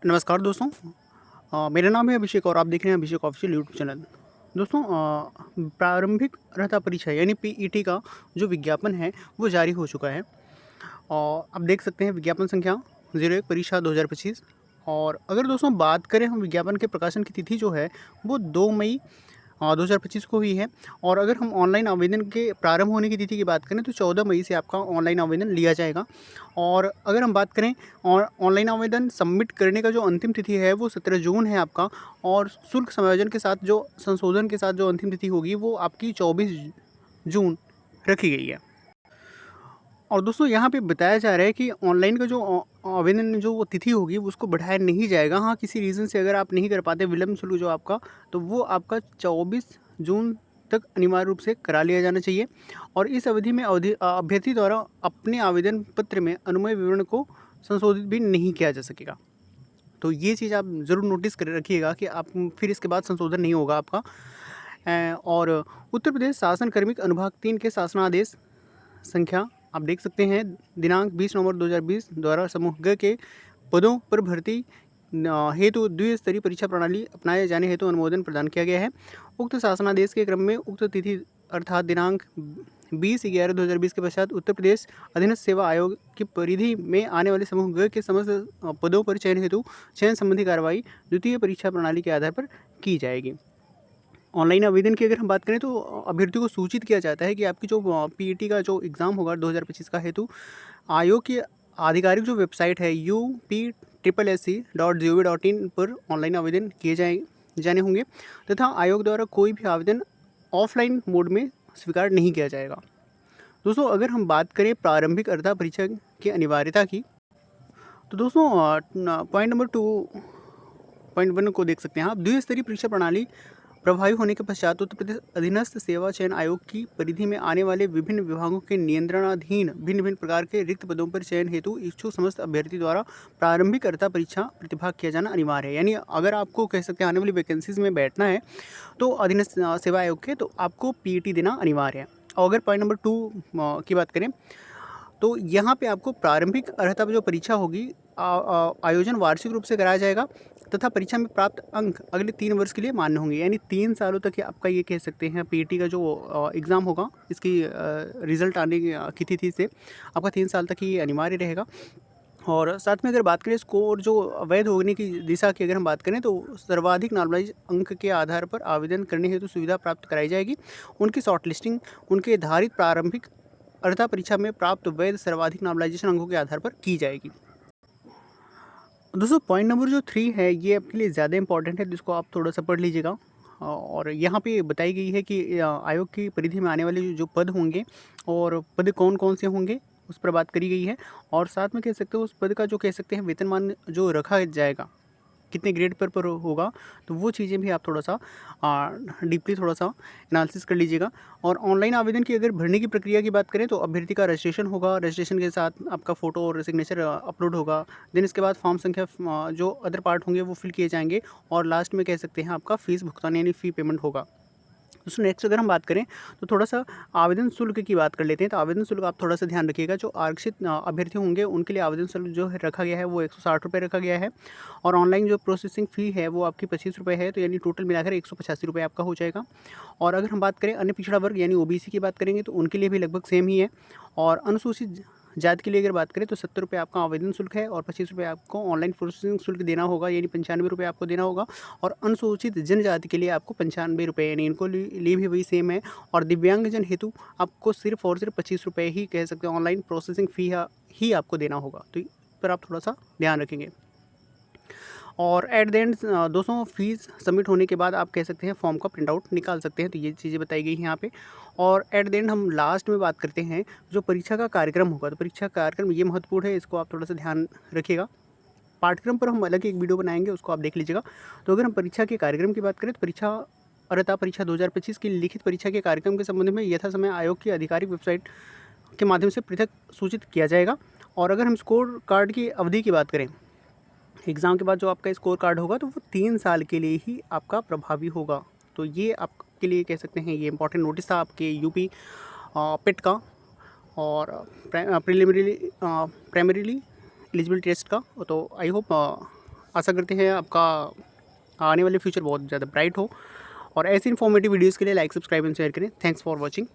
नमस्कार दोस्तों। मेरा नाम है अभिषेक और आप देख रहे हैं अभिषेक ऑफिशियल यूट्यूब चैनल। दोस्तों, प्रारंभिक अर्हता परीक्षा यानी पीईटी का जो विज्ञापन है वो जारी हो चुका है और आप देख सकते हैं विज्ञापन संख्या 01 परीक्षा 2025। और अगर दोस्तों बात करें हम विज्ञापन के प्रकाशन की तिथि जो है वो 2 मई 2025 को हुई है। और अगर हम ऑनलाइन आवेदन के प्रारंभ होने की तिथि की बात करें तो 14 मई से आपका ऑनलाइन आवेदन लिया जाएगा। और अगर हम बात करें ऑनलाइन आवेदन सबमिट करने का जो अंतिम तिथि है वो 17 जून है आपका। और शुल्क समायोजन के साथ जो संशोधन के साथ जो अंतिम तिथि होगी वो आपकी 24 जून रखी गई है। और दोस्तों यहाँ पे बताया जा रहा है कि ऑनलाइन का जो आवेदन जो वो तिथि होगी उसको बढ़ाया नहीं जाएगा। हाँ, किसी रीज़न से अगर आप नहीं कर पाते विलम्ब शुल्क जो आपका, तो वो आपका 24 जून तक अनिवार्य रूप से करा लिया जाना चाहिए। और इस अवधि में अभ्यर्थी द्वारा अपने आवेदन पत्र में अनुमेय विवरण को संशोधित भी नहीं किया जा सकेगा। तो ये चीज़ आप ज़रूर नोटिस कर रखिएगा कि आप फिर इसके बाद संशोधन नहीं होगा आपका। और उत्तर प्रदेश शासन कार्मिक अनुभाग 3 के शासनादेश संख्या आप देख सकते हैं दिनांक 20 नवंबर 2020 द्वारा समूह ग के पदों पर भर्ती हेतु द्विस्तरीय परीक्षा प्रणाली अपनाए जाने हेतु अनुमोदन प्रदान किया गया है। उक्त शासनादेश के क्रम में उक्त तिथि अर्थात दिनांक 20/11/2020 के पश्चात उत्तर प्रदेश अधीनस्थ सेवा आयोग की परिधि में आने वाले समूह ग के समस्त पदों पर चयन हेतु चयन संबंधी कार्रवाई द्वितीय परीक्षा प्रणाली के आधार पर की जाएगी। ऑनलाइन आवेदन की अगर हम बात करें तो अभ्यर्थी को सूचित किया जाता है कि आपकी जो पीईटी का जो एग्ज़ाम होगा 2025 का हेतु आयोग की आधिकारिक जो वेबसाइट है upsssc.gov.in पर ऑनलाइन आवेदन किए जाने होंगे तथा आयोग द्वारा कोई भी आवेदन ऑफलाइन मोड में स्वीकार नहीं किया जाएगा। दोस्तों, अगर हम बात करें प्रारंभिक अर्हता परीक्षा की अनिवार्यता की, तो दोस्तों पॉइंट नंबर 2.1 को देख सकते हैं आप। द्विस्तरीय परीक्षा प्रणाली प्रभावी होने के पश्चात उत्तर प्रदेश अधीनस्थ सेवा चयन आयोग की परिधि में आने वाले विभिन्न विभागों के नियंत्रणाधीन भिन्न भिन्न प्रकार के रिक्त पदों पर चयन हेतु इच्छुक समस्त अभ्यर्थी द्वारा प्रारंभिक अर्हता परीक्षा प्रतिभाग किया जाना अनिवार्य है। यानी अगर आपको कह सकते हैं आने वाली वैकेंसीज में बैठना है तो अधीनस्थ सेवा आयोग के, तो आपको पीईटी देना अनिवार्य है। और अगर पॉइंट नंबर 2 की बात करें तो यहाँ पे आपको प्रारंभिक अर्हता जो परीक्षा होगी आयोजन वार्षिक रूप से कराया जाएगा तथा परीक्षा में प्राप्त अंक अगले 3 वर्ष के लिए मान्य होंगे। यानी 3 सालों तक आपका ये कह सकते हैं पीईटी का जो एग्ज़ाम होगा इसकी रिज़ल्ट आने की तिथि से आपका 3 साल तक ये अनिवार्य रहेगा। और साथ में अगर बात करें स्कोर जो वैध होने की दिशा की अगर हम बात करें तो सर्वाधिक नॉर्मलाइज अंक के आधार पर आवेदन करने हेतु सुविधा प्राप्त कराई जाएगी। उनकी शॉर्ट लिस्टिंग उनके धारित प्रारंभिक अर्हता परीक्षा में प्राप्त वैध सर्वाधिक नॉर्मलाइजेशन अंकों के आधार पर की जाएगी। दोस्तों, पॉइंट नंबर जो 3 है ये आपके लिए ज़्यादा इंपॉर्टेंट है, जिसको आप थोड़ा सा पढ़ लीजिएगा। और यहाँ पे बताई गई है कि आयोग की परिधि में आने वाले जो पद होंगे और पद कौन कौन से होंगे उस पर बात करी गई है। और साथ में कह सकते हो उस पद का जो कह सकते हैं वेतनमान जो रखा जाएगा कितने ग्रेड पर होगा, तो वो चीज़ें भी आप थोड़ा सा डीपली थोड़ा सा एनालिसिस कर लीजिएगा। और ऑनलाइन आवेदन की अगर भरने की प्रक्रिया की बात करें तो अभ्यर्थी का रजिस्ट्रेशन होगा, रजिस्ट्रेशन के साथ आपका फ़ोटो और सिग्नेचर अपलोड होगा। देन इसके बाद फॉर्म संख्या जो अदर पार्ट होंगे वो फिल किए जाएंगे और लास्ट में कह सकते हैं आपका फ़ीस भुगतान यानी फ़ी पेमेंट होगा। दोस्तों, नेक्स्ट अगर हम बात करें तो थोड़ा सा आवेदन शुल्क की बात कर लेते हैं। तो आवेदन शुल्क आप थोड़ा सा ध्यान रखिएगा। जो आरक्षित अभ्यर्थी होंगे उनके लिए आवेदन शुल्क जो है रखा गया है वो 160 रुपये रखा गया है। और ऑनलाइन जो प्रोसेसिंग फ़ी है वो आपकी 25 रुपये है, तो यानी टोटल मिलाकर 185 रुपये आपका हो जाएगा। और अगर हम बात करें अन्य पिछड़ा वर्ग यानी ओबीसी की बात करेंगे तो उनके लिए भी लगभग सेम ही है। और अनुसूचित जाति के लिए अगर बात करें तो 70 रुपये आपका आवेदन शुल्क है और 25 रुपये आपको ऑनलाइन प्रोसेसिंग शुल्क देना होगा, यानी 95 रुपये आपको देना होगा। और अनुसूचित जनजाति के लिए आपको 95 रुपये, यानी इनको लिए भी वही सेम है। और दिव्यांगजन हेतु आपको सिर्फ और सिर्फ 25 रुपये ही कह सकते हैं ऑनलाइन प्रोसेसिंग फ़ी ही आपको देना होगा। तो इस पर आप थोड़ा सा ध्यान रखेंगे। और एट द एंड दोस्तों फीस सबमिट होने के बाद आप कह सकते हैं फॉर्म का प्रिंट आउट निकाल सकते हैं। तो ये चीज़ें बताई गई हैं यहाँ पे। और एट द एंड हम लास्ट में बात करते हैं जो परीक्षा का कार्यक्रम होगा। तो परीक्षा कार्यक्रम ये महत्वपूर्ण है, इसको आप थोड़ा सा ध्यान रखिएगा। पाठ्यक्रम पर हम अलग एक वीडियो बनाएंगे, उसको आप देख लीजिएगा। तो अगर हम परीक्षा के कार्यक्रम की बात करें तो परीक्षा अर्हता परीक्षा 2025 की लिखित परीक्षा के कार्यक्रम के संबंध में यथा समय आयोग की आधिकारिक वेबसाइट के माध्यम से पृथक सूचित किया जाएगा। और अगर हम स्कोर कार्ड की अवधि की बात करें, एग्ज़ाम के बाद जो आपका स्कोर कार्ड होगा तो वो 3 साल के लिए ही आपका प्रभावी होगा। तो ये आपके लिए कह सकते हैं ये इंपॉर्टेंट नोटिस था आपके यूपी पेट का और प्राइमरीली एलिजिबिलिटी टेस्ट का। तो आई होप आशा करते हैं आपका आने वाले फ्यूचर बहुत ज़्यादा ब्राइट हो। और ऐसी इन्फॉर्मेटिव वीडियोज़ के लिए लाइक, सब्सक्राइब एंड शेयर करें। Thanks for watching.